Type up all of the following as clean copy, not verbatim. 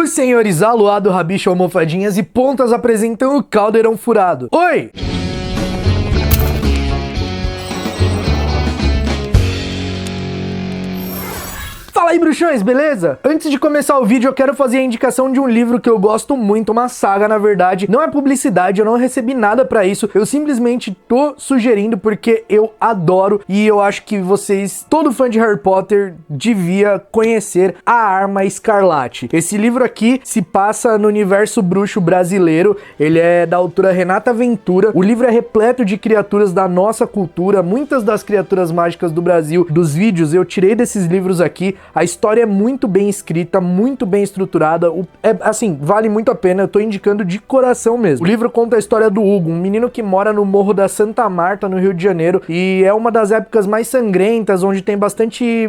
Os senhores Aluado, Rabicho, Almofadinhas e Pontas apresentam o Caldeirão Furado. Oi! Fala aí, bruxões, beleza? Antes de começar o vídeo, eu quero fazer a indicação de um livro que eu gosto muito, uma saga, na verdade. Não é publicidade, eu não recebi nada pra isso. Eu simplesmente tô sugerindo porque eu adoro e eu acho que vocês, todo fã de Harry Potter, devia conhecer A Arma Escarlate. Esse livro aqui se passa no universo bruxo brasileiro. Ele é da autora Renata Ventura. O livro é repleto de criaturas da nossa cultura. Muitas das criaturas mágicas do Brasil, dos vídeos, eu tirei desses livros aqui. A história é muito bem escrita, muito bem estruturada, assim, vale muito a pena, eu tô indicando de coração mesmo. O livro conta a história do Hugo, um menino que mora no Morro da Santa Marta, no Rio de Janeiro, e é uma das épocas mais sangrentas, onde tem bastante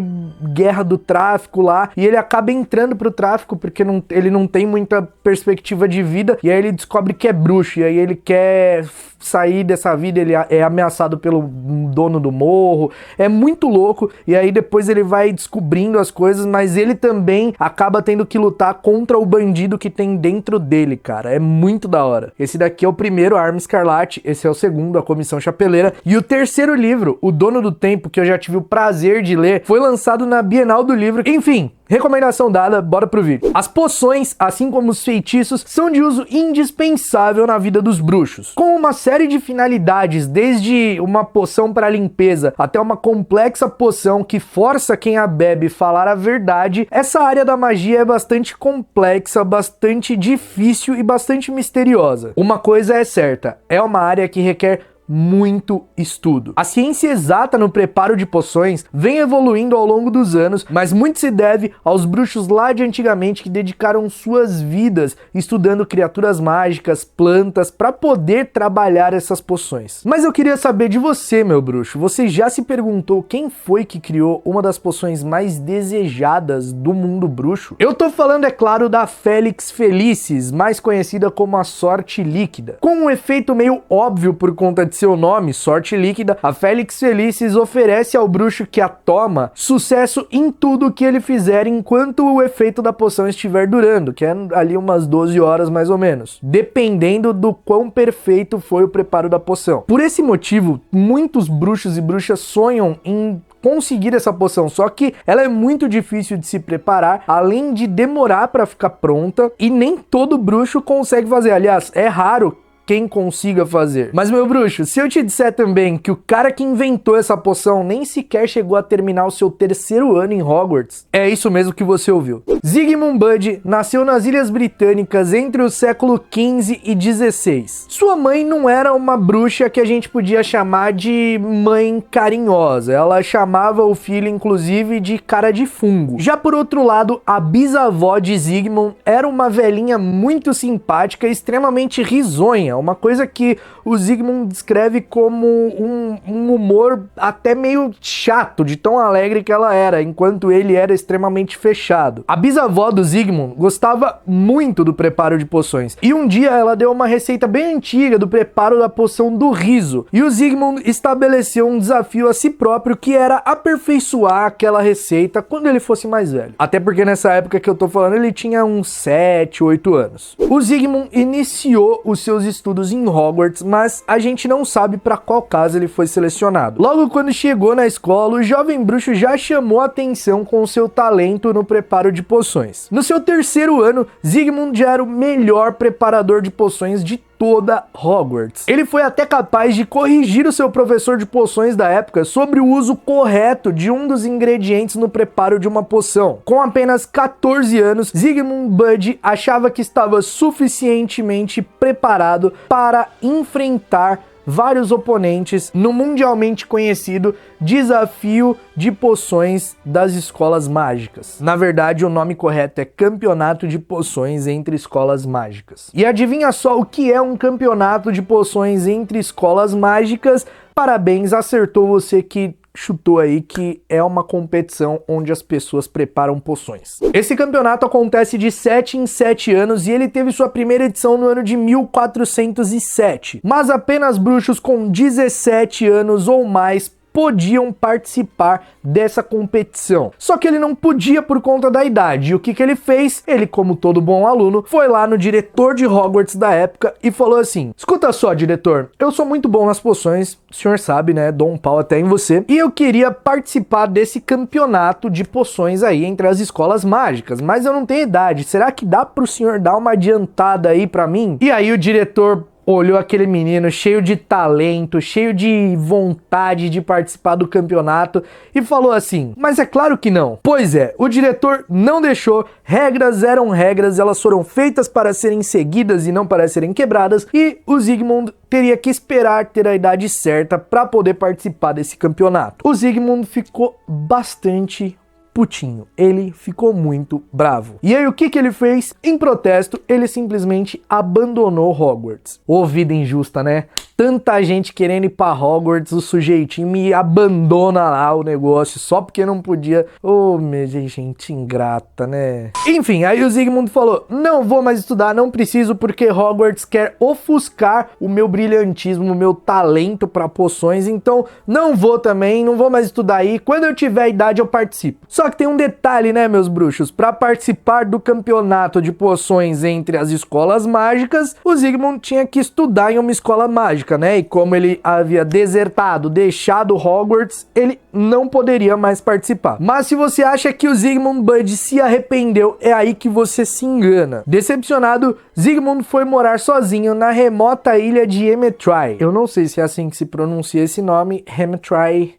guerra do tráfico lá, e ele acaba entrando pro tráfico, porque ele não tem muita perspectiva de vida, e aí ele descobre que é bruxo, e aí ele quer sair dessa vida, ele é ameaçado pelo dono do morro, é muito louco, e aí depois ele vai descobrindo as coisas, mas ele também acaba tendo que lutar contra o bandido que tem dentro dele, cara, é muito da hora. Esse daqui é o primeiro, A Arma Escarlate, esse é o segundo, A Comissão Chapeleira, e o terceiro livro, O Dono do Tempo, que eu já tive o prazer de ler, foi lançado na Bienal do Livro. Enfim, recomendação dada, bora pro vídeo. As poções, assim como os feitiços, são de uso indispensável na vida dos bruxos, com uma série de finalidades, desde uma poção para limpeza até uma complexa poção que força quem a bebe falar a verdade. Essa área da magia é bastante complexa, bastante difícil e bastante misteriosa. Uma coisa é certa, é uma área que requer muito estudo. A ciência exata no preparo de poções vem evoluindo ao longo dos anos, mas muito se deve aos bruxos lá de antigamente que dedicaram suas vidas estudando criaturas mágicas, plantas, para poder trabalhar essas poções. Mas eu queria saber de você, meu bruxo, você já se perguntou quem foi que criou uma das poções mais desejadas do mundo bruxo? Eu tô falando, é claro, da Felix Felicis, mais conhecida como a Sorte Líquida. Com um efeito meio óbvio por conta de seu nome, Sorte Líquida, a Felix Felicis oferece ao bruxo que a toma sucesso em tudo que ele fizer enquanto o efeito da poção estiver durando, que é ali umas 12 horas mais ou menos, dependendo do quão perfeito foi o preparo da poção. Por esse motivo, muitos bruxos e bruxas sonham em conseguir essa poção, só que ela é muito difícil de se preparar, além de demorar para ficar pronta, e nem todo bruxo consegue fazer. Aliás, é raro quem consiga fazer. Mas, meu bruxo, se eu te disser também que o cara que inventou essa poção nem sequer chegou a terminar o seu terceiro ano em Hogwarts, é isso mesmo que você ouviu. Zygmunt Bud nasceu nas Ilhas Britânicas entre o século XV e XVI. Sua mãe não era uma bruxa que a gente podia chamar de mãe carinhosa. Ela chamava o filho, inclusive, de cara de fungo. Já por outro lado, a bisavó de Zygmunt era uma velhinha muito simpática e extremamente risonha. Uma coisa que o Zygmunt descreve como um humor até meio chato, de tão alegre que ela era, enquanto ele era extremamente fechado. A bisavó do Zygmunt gostava muito do preparo de poções, e um dia ela deu uma receita bem antiga do preparo da poção do riso, e o Zygmunt estabeleceu um desafio a si próprio, que era aperfeiçoar aquela receita quando ele fosse mais velho. Até porque nessa época que eu tô falando, ele tinha uns 7, 8 anos. O Zygmunt iniciou os seus estudos em Hogwarts, mas a gente não sabe para qual casa ele foi selecionado. Logo quando chegou na escola, o jovem bruxo já chamou a atenção com seu talento no preparo de poções. No seu terceiro ano, Zygmunt já era o melhor preparador de poções de toda Hogwarts. Ele foi até capaz de corrigir o seu professor de poções da época sobre o uso correto de um dos ingredientes no preparo de uma poção. Com apenas 14 anos, Zygmunt Bud achava que estava suficientemente preparado para enfrentar vários oponentes no mundialmente conhecido Desafio de Poções das Escolas Mágicas. Na verdade, o nome correto é Campeonato de Poções entre Escolas Mágicas. E adivinha só o que é um campeonato de poções entre escolas mágicas? Parabéns, acertou você que chutou aí que é uma competição onde as pessoas preparam poções. Esse campeonato acontece de 7 em 7 anos e ele teve sua primeira edição no ano de 1407. Mas apenas bruxos com 17 anos ou mais podiam participar dessa competição. Só que ele não podia por conta da idade. E o que que ele fez? Ele, como todo bom aluno, foi lá no diretor de Hogwarts da época e falou assim: escuta só, diretor, eu sou muito bom nas poções, o senhor sabe, né? Dou um pau até em você. E eu queria participar desse campeonato de poções aí entre as escolas mágicas, mas eu não tenho idade. Será que dá pro senhor dar uma adiantada aí pra mim? E aí o diretor olhou aquele menino cheio de talento, cheio de vontade de participar do campeonato e falou assim: mas é claro que não. Pois é, o diretor não deixou, regras eram regras, elas foram feitas para serem seguidas e não para serem quebradas, e o Zygmunt teria que esperar ter a idade certa para poder participar desse campeonato. O Zygmunt ficou bastante putinho, ele ficou muito bravo. E aí o que que ele fez? Em protesto, ele simplesmente abandonou Hogwarts. Ô, vida injusta, né? Tanta gente querendo ir pra Hogwarts, o sujeitinho me abandona lá o negócio só porque não podia. Ô, minha gente ingrata, né? Enfim, aí o Zygmunt falou: não vou mais estudar, não preciso, porque Hogwarts quer ofuscar o meu brilhantismo, o meu talento pra poções, então não vou também, não vou mais estudar aí. Quando eu tiver idade eu participo. Só que tem um detalhe, né, meus bruxos? Pra participar do campeonato de poções entre as escolas mágicas, o Zygmunt tinha que estudar em uma escola mágica, né? E como ele havia desertado, deixado Hogwarts, ele não poderia mais participar. Mas se você acha que o Zygmunt Budge se arrependeu, é aí que você se engana. Decepcionado, Zygmunt foi morar sozinho na remota ilha de Emmetry. Eu não sei se é assim que se pronuncia esse nome, Emmetry,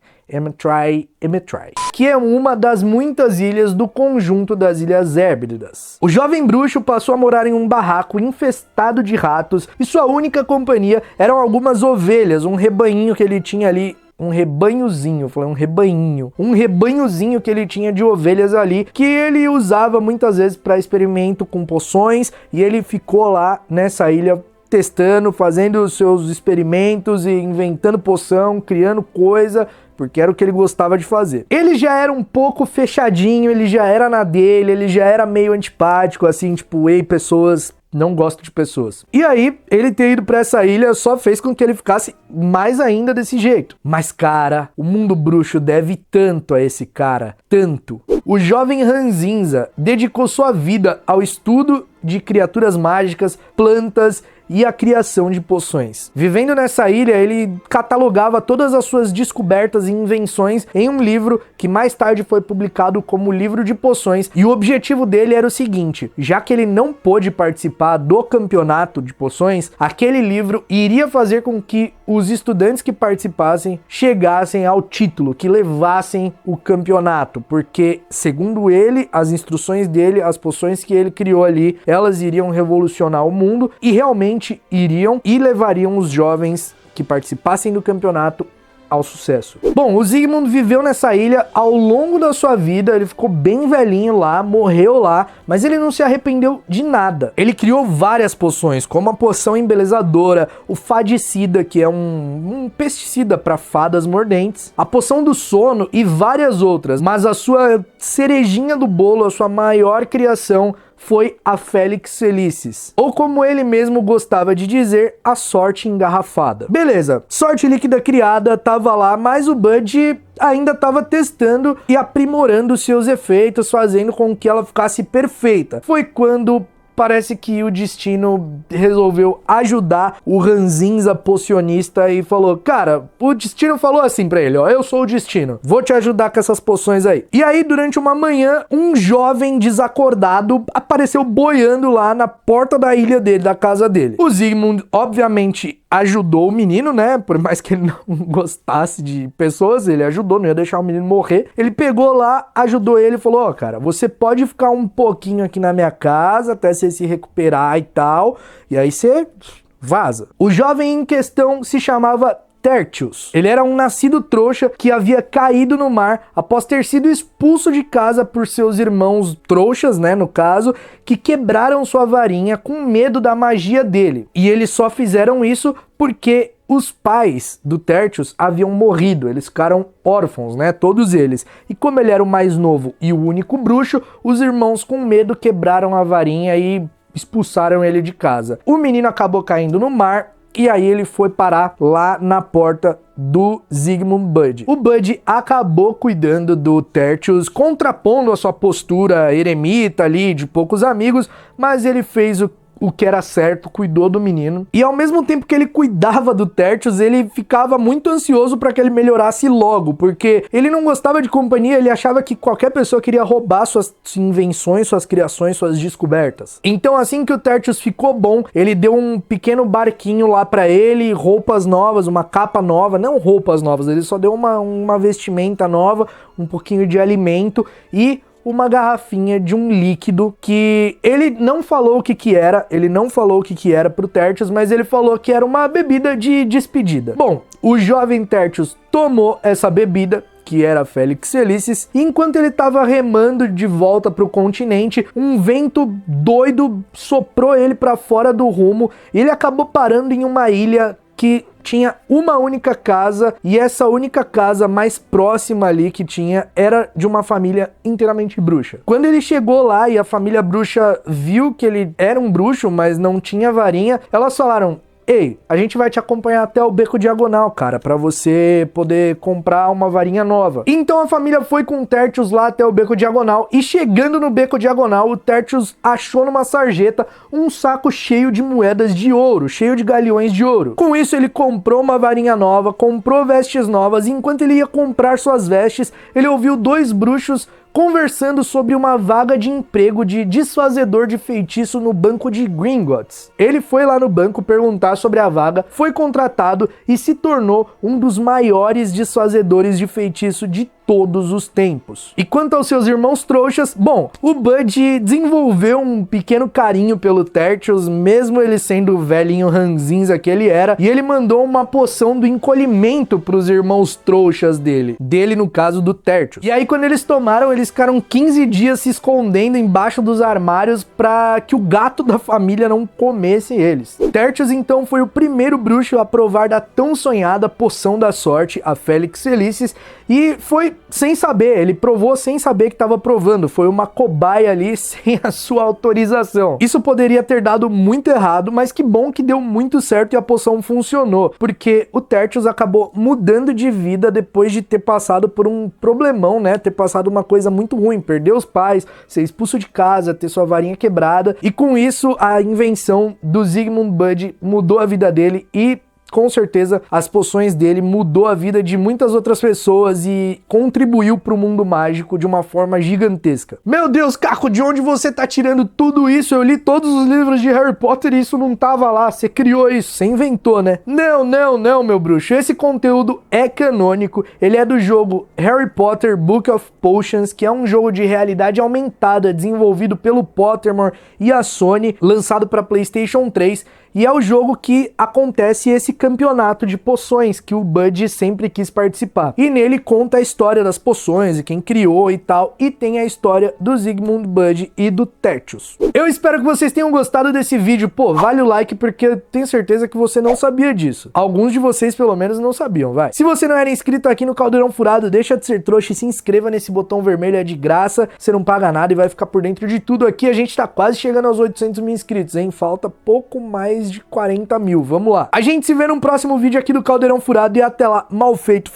que é uma das muitas ilhas do conjunto das Ilhas Hébridas. O jovem bruxo passou a morar em um barraco infestado de ratos e sua única companhia eram algumas ovelhas, um rebanhinho que ele tinha ali. Um rebanhozinho que ele tinha de ovelhas ali, que ele usava muitas vezes para experimento com poções, e ele ficou lá nessa ilha testando, fazendo os seus experimentos e inventando poção, criando coisa, porque era o que ele gostava de fazer. Ele já era um pouco fechadinho, ele já era na dele, ele já era meio antipático, assim, tipo, ei, pessoas, não gosto de pessoas. E aí, ele ter ido pra essa ilha só fez com que ele ficasse mais ainda desse jeito. Mas, cara, o mundo bruxo deve tanto a esse cara, tanto. O jovem Ranzinza dedicou sua vida ao estudo de criaturas mágicas, plantas e a criação de poções. Vivendo nessa ilha, ele catalogava todas as suas descobertas e invenções em um livro que mais tarde foi publicado como Livro de Poções, e o objetivo dele era o seguinte: já que ele não pôde participar do campeonato de poções, aquele livro iria fazer com que os estudantes que participassem chegassem ao título, que levassem o campeonato, porque, segundo ele, as instruções dele, as poções que ele criou ali, elas iriam revolucionar o mundo, e realmente iriam, e levariam os jovens que participassem do campeonato ao sucesso. Bom, o Zygmunt viveu nessa ilha ao longo da sua vida, ele ficou bem velhinho lá, morreu lá, mas ele não se arrependeu de nada. Ele criou várias poções, como a poção embelezadora, o fadicida, que é um pesticida para fadas mordentes, a poção do sono e várias outras, mas a sua cerejinha do bolo, a sua maior criação, foi a Felix Felicis, ou como ele mesmo gostava de dizer, a sorte engarrafada. Beleza, sorte líquida criada tava lá, mas o Budge ainda estava testando e aprimorando seus efeitos, fazendo com que ela ficasse perfeita. Foi quando parece que o destino resolveu ajudar o Ranzinza pocionista e falou: cara, o destino falou assim pra ele, ó, eu sou o destino, vou te ajudar com essas poções aí. E aí, durante uma manhã, um jovem desacordado apareceu boiando lá na porta da ilha dele, da casa dele. O Zygmunt, obviamente, ajudou o menino, né? Por mais que ele não gostasse de pessoas, ele ajudou, não ia deixar o menino morrer. Ele pegou lá, ajudou ele e falou: ó, cara, você pode ficar um pouquinho aqui na minha casa até você se recuperar e tal, e aí você vaza. O jovem em questão se chamava Tertius. Ele era um nascido trouxa que havia caído no mar após ter sido expulso de casa por seus irmãos trouxas, né, no caso, que quebraram sua varinha com medo da magia dele. E eles só fizeram isso porque os pais do Tertius haviam morrido, eles ficaram órfãos, né, todos eles. E como ele era o mais novo e o único bruxo, os irmãos com medo quebraram a varinha e expulsaram ele de casa. O menino acabou caindo no mar, e aí ele foi parar lá na porta do Zygmunt Bud. O Bud acabou cuidando do Tertius, contrapondo a sua postura eremita ali, de poucos amigos, mas ele fez o que era certo, cuidou do menino. E ao mesmo tempo que ele cuidava do Tertius, ele ficava muito ansioso para que ele melhorasse logo, porque ele não gostava de companhia, ele achava que qualquer pessoa queria roubar suas invenções, suas criações, suas descobertas. Então assim que o Tertius ficou bom, ele deu um pequeno barquinho lá para ele, roupas novas, uma capa nova, não roupas novas, ele só deu uma vestimenta nova, um pouquinho de alimento e uma garrafinha de um líquido que ele não falou o que era, pro Tertius, mas ele falou que era uma bebida de despedida. Bom, o jovem Tertius tomou essa bebida, que era Felix Felicis, e enquanto ele estava remando de volta para o continente, um vento doido soprou ele para fora do rumo, e ele acabou parando em uma ilha que tinha uma única casa, e essa única casa mais próxima ali que tinha era de uma família inteiramente bruxa. Quando ele chegou lá e a família bruxa viu que ele era um bruxo, mas não tinha varinha, elas falaram: ei, a gente vai te acompanhar até o Beco Diagonal, cara, pra você poder comprar uma varinha nova. Então a família foi com o Tertius lá até o Beco Diagonal, e chegando no Beco Diagonal, o Tertius achou numa sarjeta um saco cheio de moedas de ouro, cheio de galeões de ouro. Com isso ele comprou uma varinha nova, comprou vestes novas, e enquanto ele ia comprar suas vestes, ele ouviu dois bruxos conversando sobre uma vaga de emprego de desfazedor de feitiço no banco de Gringotts. Ele foi lá no banco perguntar sobre a vaga, foi contratado e se tornou um dos maiores desfazedores de feitiço de todos os tempos. E quanto aos seus irmãos trouxas, bom, o Bud desenvolveu um pequeno carinho pelo Tertius, mesmo ele sendo o velhinho ranzinza que ele era, e ele mandou uma poção do encolhimento para os irmãos trouxas dele no caso do Tertius. E aí quando eles tomaram, eles ficaram 15 dias se escondendo embaixo dos armários para que o gato da família não comesse eles. Tertius então foi o primeiro bruxo a provar da tão sonhada poção da sorte, a Felix Felicis, e foi sem saber, ele provou sem saber que estava provando, foi uma cobaia ali sem a sua autorização. Isso poderia ter dado muito errado, mas que bom que deu muito certo e a poção funcionou, porque o Tertius acabou mudando de vida depois de ter passado por um problemão, né, ter passado uma coisa muito ruim, perder os pais, ser expulso de casa, ter sua varinha quebrada, e com isso a invenção do Zygmunt Bud mudou a vida dele e com certeza as poções dele mudou a vida de muitas outras pessoas e contribuiu para o mundo mágico de uma forma gigantesca. Meu Deus, Caco, de onde você tá tirando tudo isso? Eu li todos os livros de Harry Potter e isso não tava lá. Você criou isso, você inventou, né? Não, meu bruxo. Esse conteúdo é canônico. Ele é do jogo Harry Potter Book of Potions, que é um jogo de realidade aumentada desenvolvido pelo Pottermore e a Sony, lançado para PlayStation 3. E é o jogo que acontece esse campeonato de poções que o Bud sempre quis participar. E nele conta a história das poções e quem criou e tal. E tem a história do Zygmunt Bud e do Tertius. Eu espero que vocês tenham gostado desse vídeo. Pô, vale o like porque eu tenho certeza que você não sabia disso. Alguns de vocês pelo menos não sabiam, vai. Se você não era inscrito aqui no Caldeirão Furado, deixa de ser trouxa e se inscreva nesse botão vermelho, é de graça. Você não paga nada e vai ficar por dentro de tudo aqui. A gente tá quase chegando aos 800 mil inscritos, hein? Falta pouco mais de 40 mil, vamos lá. A gente se vê num próximo vídeo aqui do Caldeirão Furado e até lá, mal feito.